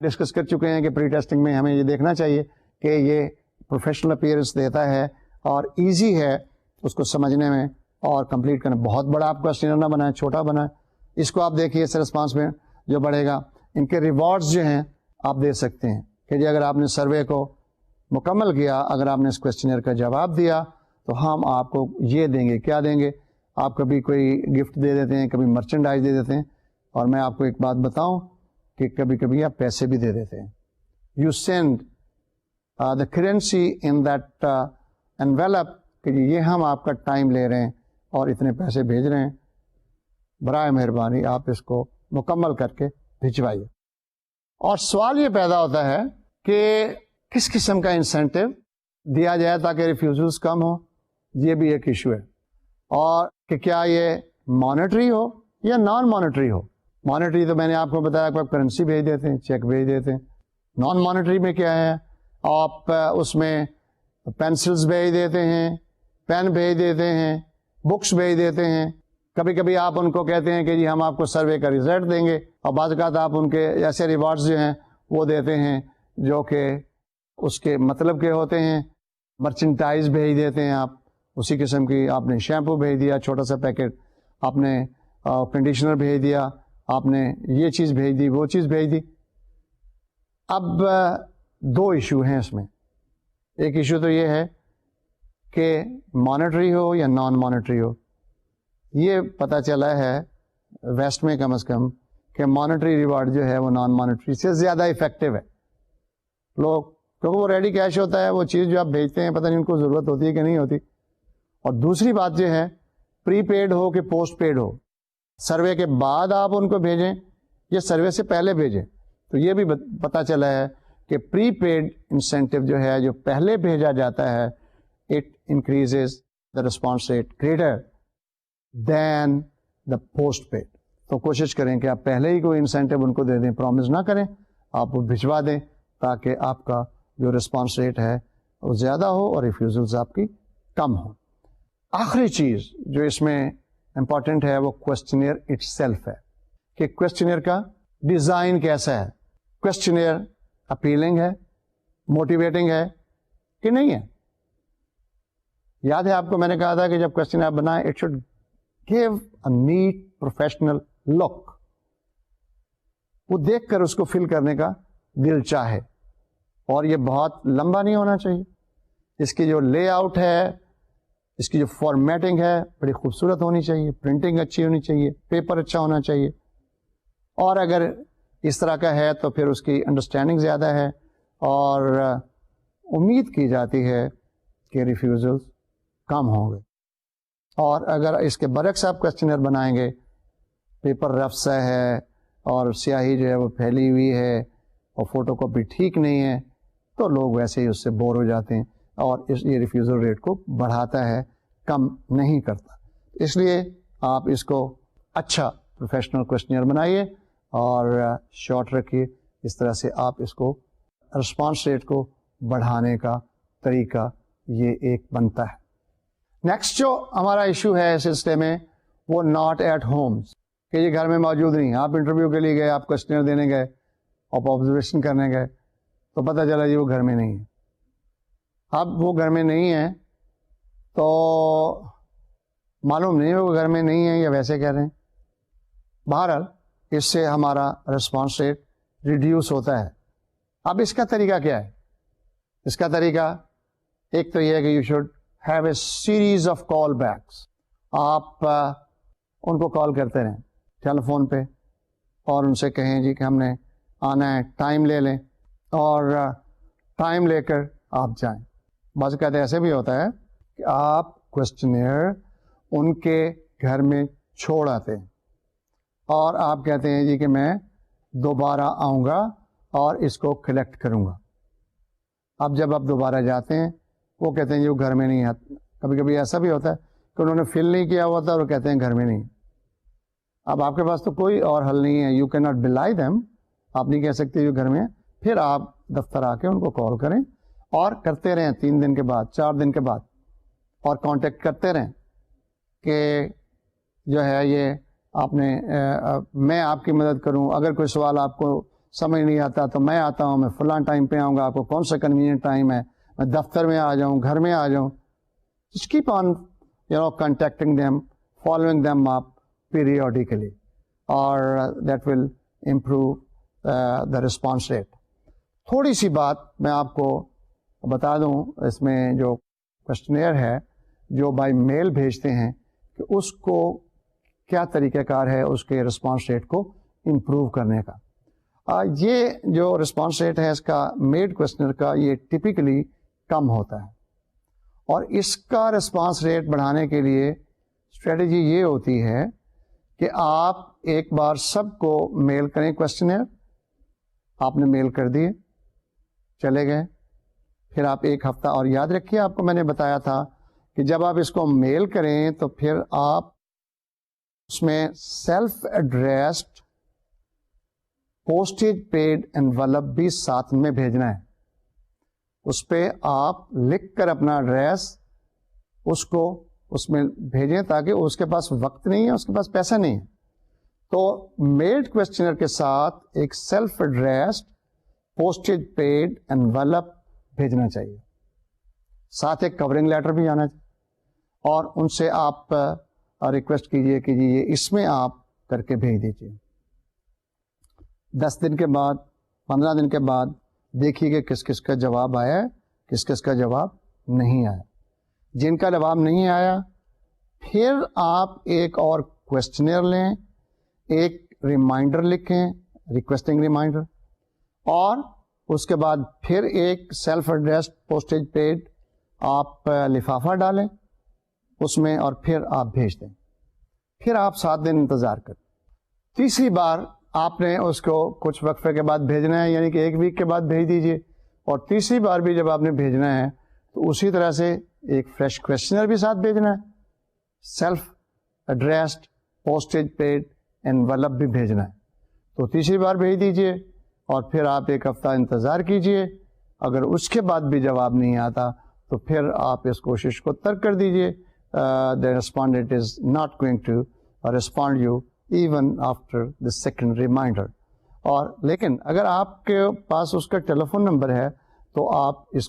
ڈسکس کر چکے ہیں کہ پری ٹیسٹنگ میں ہمیں یہ دیکھنا چاہیے کہ یہ پروفیشنل اپیئرنس دیتا ہے اور ایزی ہے اس کو سمجھنے میں اور کمپلیٹ کرنا. بہت بڑا آپ کوشچنئر نہ بنائیں, چھوٹا بنائیں. اس کو آپ دیکھیے, اس رسپانس میں جو بڑھے گا ان کے ریوارڈز جو ہیں آپ دے سکتے ہیں کہ جی اگر آپ نے سروے کو مکمل کیا, اگر آپ نے اس کوشچنئر کا جواب دیا تو ہم آپ کو یہ دیں گے. کیا دیں گے؟ آپ کبھی کوئی گفٹ دے دیتے ہیں, کبھی مرچنڈائز دے دیتے ہیں, اور میں آپ کو ایک بات بتاؤں کہ کبھی کبھی آپ پیسے بھی دے دیتے ہیں. You send the currency in that envelope کہ یہ ہم آپ کا ٹائم لے رہے ہیں اور اتنے پیسے بھیج رہے ہیں, برائے مہربانی آپ اس کو مکمل کر کے بھجوائیے. اور سوال یہ پیدا ہوتا ہے کہ کس قسم کا انسینٹو دیا جائے تاکہ ریفیوزلس کم ہو. یہ بھی ایک ایشو ہے. اور کہ کیا یہ مانیٹری ہو یا نان مانیٹری ہو. مانیٹری تو میں نے آپ کو بتایا کہ آپ کرنسی بھیج دیتے ہیں, چیک بھیج دیتے ہیں. نان مانیٹری میں کیا ہے, آپ اس میں پینسلز بھیج دیتے ہیں, پین بھیج دیتے ہیں, بکس بھیج دیتے ہیں. کبھی کبھی آپ ان کو کہتے ہیں کہ جی ہم آپ کو سروے کا رزلٹ دیں گے, اور بعض اوقات آپ ان کے ایسے ریوارڈز جو ہیں وہ دیتے ہیں جو کہ اس کے مطلب کے ہوتے ہیں. مرچنٹائز بھیج دیتے ہیں آپ, اسی قسم کی آپ نے شیمپو بھیج دیا چھوٹا سا پیکٹ, آپ نے کنڈیشنر بھیج دیا, آپ نے یہ چیز بھیج دی, وہ چیز بھیج دی. اب دو ایشو ہیں اس میں. ایک ایشو تو یہ ہے کہ مانیٹری ہو یا نان مانیٹری ہو. یہ پتہ چلا ہے ویسٹ میں کم از کم کہ مانیٹری ریوارڈ جو ہے وہ نان مانیٹری سے زیادہ افیکٹو ہے. لوگ کیونکہ وہ ریڈی کیش ہوتا ہے, وہ چیز جو آپ بھیجتے ہیں پتہ نہیں ان کو ضرورت ہوتی ہے کہ نہیں ہوتی. اور دوسری بات جو ہے پری پیڈ ہو کہ پوسٹ پیڈ ہو, سروے کے بعد آپ ان کو بھیجیں یا سروے سے پہلے بھیجیں. تو یہ بھی پتہ چلا ہے کہ پری پیڈ انسینٹیو جو ہے جو پہلے بھیجا جاتا ہے it increases the response rate greater than the post paid. تو کوشش کریں کہ آپ پہلے ہی کوئی انسینٹیو ان کو دے دیں, پرومس نہ کریں, آپ وہ بھجوا دیں تاکہ آپ کا جو رسپانس ریٹ ہے وہ زیادہ ہو اور ریفیوزلز آپ کی کم ہو. آخری چیز جو اس میں امپورٹنٹ ہے وہ کوشچنئر اٹ سیلف ہے کہ کوشچنئر کا ڈیزائن کیسا ہے. کوشچنئر اپیلنگ ہے, موٹیویٹنگ ہے کہ نہیں ہے. یاد ہے آپ کو میں نے کہا تھا کہ جب کوشچن آپ بنائیں it should give a neat professional look, وہ دیکھ کر اس کو فل کرنے کا دل چاہے. اور یہ بہت لمبا نہیں ہونا چاہیے. اس کی جو لے آؤٹ ہے, اس کی جو فارمیٹنگ ہے بڑی خوبصورت ہونی چاہیے, پرنٹنگ اچھی ہونی چاہیے, پیپر اچھا ہونا چاہیے. اور اگر اس طرح کا ہے تو پھر اس کی انڈرسٹینڈنگ زیادہ ہے اور امید کی جاتی ہے کہ ریفیوزلز کم ہوں گے. اور اگر اس کے برعکس آپ کوشچنر بنائیں گے, پیپر رف سا ہے اور سیاہی جو ہے وہ پھیلی ہوئی ہے اور فوٹو کاپی ٹھیک نہیں ہے, تو لوگ ویسے ہی اس سے بور ہو جاتے ہیں اور یہ ریفیوزل ریٹ کو بڑھاتا ہے, کم نہیں کرتا. اس لیے آپ اس کو اچھا پروفیشنل کوشچنر بنائیے اور شارٹ رکھیے. اس طرح سے آپ اس کو رسپانس ریٹ کو بڑھانے کا طریقہ یہ ایک بنتا ہے. نیکسٹ جو ہمارا ایشو ہے اس سلسلے میں وہ ناٹ ایٹ ہومز, کہ یہ گھر میں موجود نہیں. آپ انٹرویو کے لیے گئے, آپ کوشچنر دینے گئے, آپ آبزرویشن کرنے گئے, تو پتہ چلا جی وہ گھر میں نہیں ہے. اب وہ گھر میں نہیں ہے تو معلوم نہیں وہ گھر میں نہیں ہے یا ویسے کہہ رہے ہیں. بہرحال اس سے ہمارا رسپانس ریٹ ریڈیوس ہوتا ہے. اب اس کا طریقہ کیا ہے؟ اس کا طریقہ ایک تو یہ ہے کہ you should have a series of call backs. آپ ان کو کال کرتے رہیں ٹیلی فون پہ اور ان سے کہیں جی کہ ہم نے آنا ہے, ٹائم لے لیں, اور ٹائم لے کر آپ جائیں. بعض اوقات ایسے بھی ہوتا ہے کہ آپ کوشچنر ان کے گھر میں چھوڑ آتے ہیں اور آپ کہتے ہیں جی کہ میں دوبارہ آؤں گا اور اس کو کلیکٹ کروں گا. اب جب آپ دوبارہ جاتے ہیں وہ کہتے ہیں جی وہ گھر میں نہیں آتا. کبھی کبھی ایسا بھی ہوتا ہے کہ انہوں نے فل نہیں کیا ہوا تھا اور وہ کہتے ہیں گھر میں نہیں. اب آپ کے پاس تو کوئی اور حل نہیں ہے, یو کین ناٹ بلائی دیم, آپ نہیں کہہ سکتے جو گھر میں ہے. پھر آپ دفتر آ کے ان کو کال کریں اور کرتے رہیں 3 دن کے بعد, 4 دن کے بعد, اور کانٹیکٹ کرتے رہیں کہ جو ہے یہ آپ نے میں آپ کی مدد کروں. اگر کوئی سوال آپ کو سمجھ نہیں آتا تو میں آتا ہوں, میں فلاں ٹائم پہ آؤں گا, آپ کو کون سا کنوینئنٹ ٹائم ہے, میں دفتر میں آ جاؤں, گھر میں آ جاؤں. Just keep on contacting them, following them up periodically, or that will improve the response rate. تھوڑی سی بات میں آپ کو بتا دوں, اس میں جو کوشچنیئر ہے جو بائی میل بھیجتے ہیں کہ اس کو کیا طریقہ کار ہے اس کے رسپانس ریٹ کو امپروو کرنے کا. یہ جو رسپانس ریٹ ہے اس کا میڈ کوشچنر کا یہ ٹپکلی کم ہوتا ہے, اور اس کا رسپانس ریٹ بڑھانے کے لیے اسٹریٹجی یہ ہوتی ہے کہ آپ ایک بار سب کو میل کریں کوشچنر. آپ نے میل کر دیے, چلے گئے, پھر آپ ایک ہفتہ, اور یاد رکھیے آپ کو میں نے بتایا تھا کہ جب آپ اس کو میل کریں تو پھر آپ اس میں self addressed postage paid envelope بھی ساتھ میں بھیجنا ہے. اس پہ آپ لکھ کر اپنا ایڈریس اس کو اس میں بھیجیں, تاکہ اس کے پاس وقت نہیں ہے, اس کے پاس پیسہ نہیں ہے. تو میلڈ کوشچنر کے ساتھ ایک self addressed postage paid envelope بھیجنا چاہیے, ساتھ ایک کورنگ لیٹر بھی آنا چاہیے, اور ان سے آپ ریکویسٹ کیجئے کہ جی یہ اس میں آپ کر کے بھیج دیجیے. 10 دن کے بعد, 15 دن کے بعد دیکھیے کہ کس کس کا جواب آیا ہے, کس کس کا جواب نہیں آیا. جن کا جواب نہیں آیا پھر آپ ایک اور کوشچنر لیں, ایک ریمائنڈر لکھیں, ریکویسٹنگ ریمائنڈر, اور اس کے بعد پھر ایک سیلف ایڈریسڈ پوسٹیج پیڈ آپ لفافہ ڈالیں اس میں, اور پھر آپ بھیج دیں. پھر آپ 7 دن انتظار کریں. تیسری بار آپ نے اس کو کچھ وقفے کے بعد بھیجنا ہے, یعنی کہ 1 ویک کے بعد بھیج دیجیے. اور تیسری بار بھی جب آپ نے بھیجنا ہے تو اسی طرح سے ایک فریش کوشچنر بھی ساتھ بھیجنا ہے, self addressed postage paid envelope بھی بھیجنا ہے. تو تیسری بار بھیج دیجیے, اور پھر آپ 1 ہفتہ انتظار کیجیے. اگر اس کے بعد بھی جواب نہیں آتا تو پھر آپ اس کوشش کو ترک کر دیجیے. the respondent is not going to respond you even after the second reminder. اور لیکن اگر آپ کے پاس اس کا ٹیلی فون نمبر ہے تو آپ اس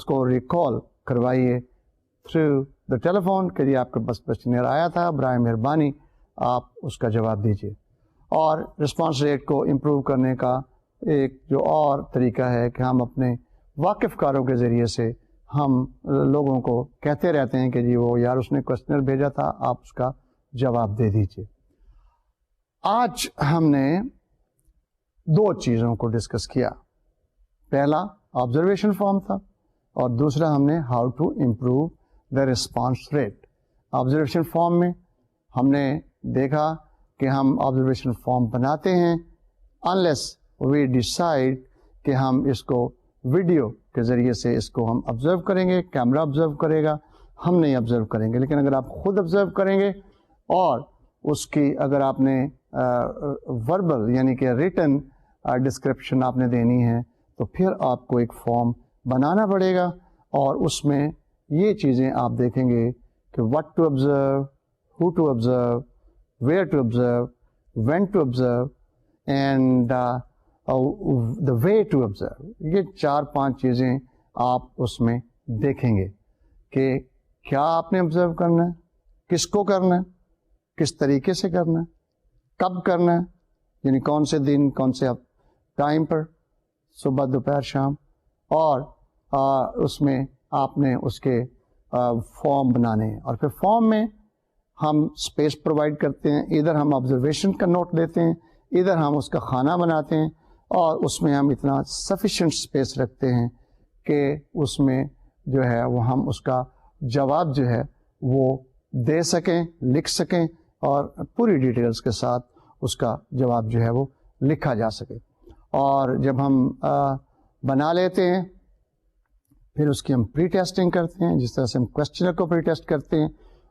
کو ریکال کروائیے تھرو دا ٹیلی فون کہ جی آپ کے پاس کوشچنر آیا تھا, برائے مہربانی آپ اس کا جواب دیجیے. اور رسپانس ریٹ کو امپروو کرنے کا ایک جو اور طریقہ ہے کہ ہم اپنے واقف کاروں کے ذریعے سے ہم لوگوں کو کہتے رہتے ہیں کہ جی وہ یار اس نے کوشچنر بھیجا تھا, آپ اس کا جواب دے دیجیے. آج ہم نے 2 چیزوں کو ڈسکس کیا. پہلا آبزرویشن فارم تھا, اور دوسرا ہم نے how to improve the response rate. Observation form میں ہم نے دیکھا کہ ہم آبزرویشن فارم بناتے ہیں انلیس وی ڈیسائڈ کہ ہم اس کو ویڈیو کے ذریعے سے اس کو ہم آبزرو کریں گے, کیمرہ آبزرو کرے گا, ہم نہیں آبزرو کریں گے. لیکن اگر آپ خود آبزرو کریں گے اور اس کی اگر آپ نے وربل یعنی کہ ریٹن ڈسکرپشن آپ نے دینی ہے تو پھر آپ کو ایک فارم بنانا پڑے گا, اور اس میں یہ چیزیں آپ دیکھیں گے کہ what to observe, who to observe, where to observe, when to observe, and the way to observe. یہ 4-5 چیزیں آپ اس میں دیکھیں گے کہ کیا آپ نے آبزرو کرنا ہے, کس کو کرنا ہے, کس طریقے سے کرنا ہے, کب کرنا ہے, یعنی کون سے دن, کون سے ٹائم پر, صبح, دوپہر, شام, اور اس میں آپ نے اس کے فارم بنانے ہیں. اور پھر فارم میں ہم اسپیس پرووائڈ کرتے ہیں, ادھر ہم آبزرویشن کا نوٹ لیتے ہیں, ادھر ہم اس کا کھانا بناتے ہیں, اور اس میں ہم اتنا سفیشینٹ اسپیس رکھتے ہیں کہ اس میں جو ہے وہ ہم اس کا جواب جو ہے وہ دے سکیں, لکھ سکیں, اور پوری ڈیٹیلز کے ساتھ اس کا جواب جو ہے وہ لکھا جا سکے. اور جب ہم بنا لیتے ہیں پھر اس کی ہم پری ٹیسٹنگ کرتے ہیں, جس طرح سے ہم کوشچنر کو پری ٹیسٹ کرتے ہیں,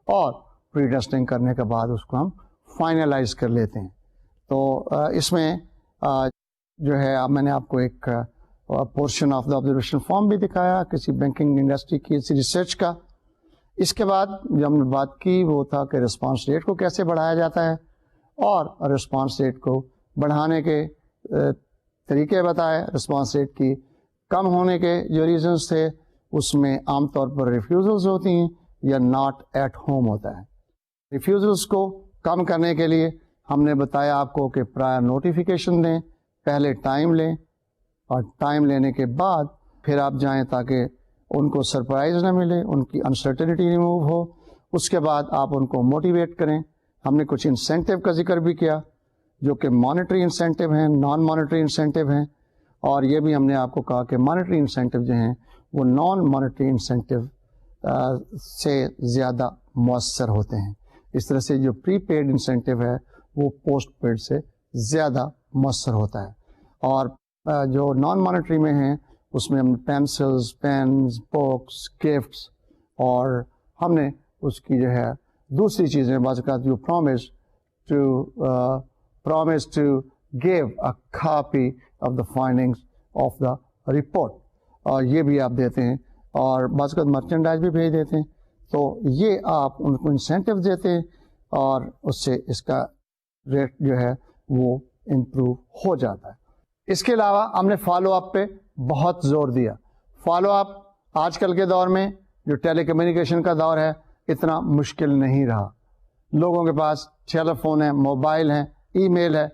اور پری ٹیسٹنگ کرنے کے بعد اس کو ہم فائنلائز کر لیتے ہیں. تو اس میں جو ہے اب میں نے آپ کو ایک portion of the observation form بھی دکھایا کسی بینکنگ انڈسٹری کی ریسرچ کا. اس کے بعد جو ہم نے بات کی وہ تھا کہ رسپانس ریٹ کو کیسے بڑھایا جاتا ہے، اور رسپانس ریٹ کو بڑھانے کے طریقے بتائے. رسپانس ریٹ کی کم ہونے کے جو ریزنس تھے اس میں عام طور پر ریفیوزلز ہوتی ہیں یا ناٹ ایٹ ہوم ہوتا ہے. ریفیوزلز کو کم کرنے کے لیے ہم نے بتایا آپ کو کہ پرائر نوٹیفیکیشن دیں، پہلے ٹائم لیں، اور ٹائم لینے کے بعد پھر آپ جائیں تاکہ ان کو سرپرائز نہ ملے، ان کی انسرٹنٹی ریموو ہو. اس کے بعد آپ ان کو موٹیویٹ کریں. ہم نے کچھ انسینٹیو کا ذکر بھی کیا جو کہ مانیٹری انسینٹیو ہیں، نان مانیٹری انسینٹیو ہیں، اور یہ بھی ہم نے آپ کو کہا کہ مانیٹری انسینٹیو جو ہیں وہ نان مانیٹری انسینٹیو سے زیادہ مؤثر ہوتے ہیں. اس طرح سے جو پری پیڈ انسینٹیو ہے وہ پوسٹ پیڈ سے زیادہ مؤثر ہوتا ہے. اور جو نان مانیٹری میں ہیں اس میں ہم پینسلز، پینز، بکس، گفٹس، اور ہم نے اس کی جو ہے دوسری چیزیں بعض اوقات جو promise to give a copy of the findings of the report، اور یہ بھی آپ دیتے ہیں، اور بعض اوقات مرچنڈائز بھی بھیج دیتے ہیں. تو یہ آپ ان کو انسینٹیو دیتے ہیں اور اس سے اس کا ریٹ جو ہے وہ امپروو ہو جاتا ہے. اس کے علاوہ ہم نے فالو اپ پہ بہت زور دیا. فالو اپ آج کل کے دور میں جو ٹیلی کمیونیکیشن کا دور ہے اتنا مشکل نہیں رہا. لوگوں کے پاس ٹیلی فون ہے، موبائل ہے، ای میل ہے،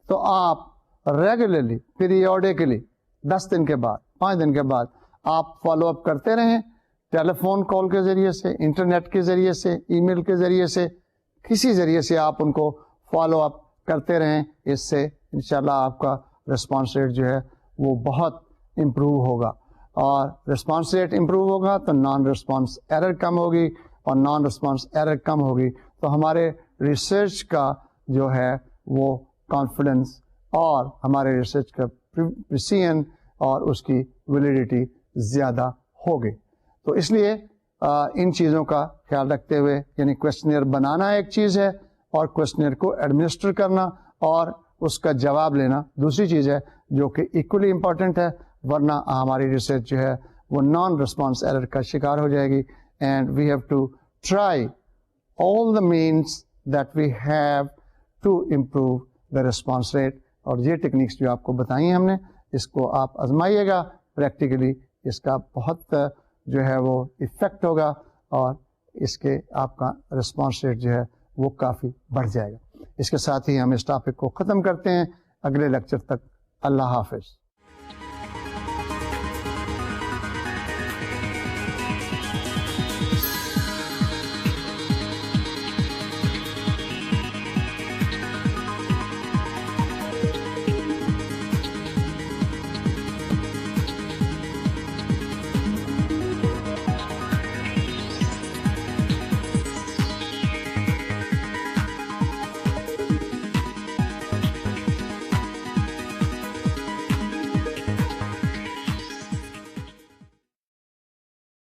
تو آپ ریگولرلی پیریوڈیکلی 10 دن کے بعد 5 دن کے بعد آپ فالو اپ کرتے رہیں، ٹیلی فون کال کے ذریعے سے، انٹرنیٹ کے ذریعے سے، ای میل کے ذریعے سے، کسی ذریعے سے آپ ان کو فالو اپ کرتے رہیں. اس سے انشاءاللہ آپ کا رسپانس ریٹ جو ہے وہ بہت امپروو ہوگا، اور رسپانس ریٹ امپروو ہوگا تو نان رسپانس ایرر کم ہوگی، اور نان رسپانس ایرر کم ہوگی تو ہمارے ریسرچ کا جو ہے وہ کانفیڈنس اور ہمارے ریسرچ کا پریسیژن اور اس کی ویلیڈیٹی زیادہ ہوگی. تو اس لیے ان چیزوں کا خیال رکھتے ہوئے، یعنی کویسچنئر بنانا ایک چیز ہے اور کویسچنئر کو ایڈمنسٹر کرنا اور اس کا جواب لینا دوسری چیز ہے جو کہ ایکولی امپورٹنٹ ہے، ورنہ ہماری ریسرچ جو ہے وہ نان رسپانس ایرر کا شکار ہو جائے گی. And we have to try all the means that we have to improve the response rate. اور یہ ٹیکنیکس جو آپ کو بتائی ہیں ہم نے، اس کو آپ آزمائیے گا پریکٹیکلی، اس کا بہت جو ہے وہ افیکٹ ہوگا اور اس کے آپ کا رسپانس ریٹ جو ہے وہ کافی بڑھ جائے گا. اس کے ساتھ ہی ہم اس ٹاپک کو ختم کرتے ہیں. اگلے لیکچر تک اللہ حافظ.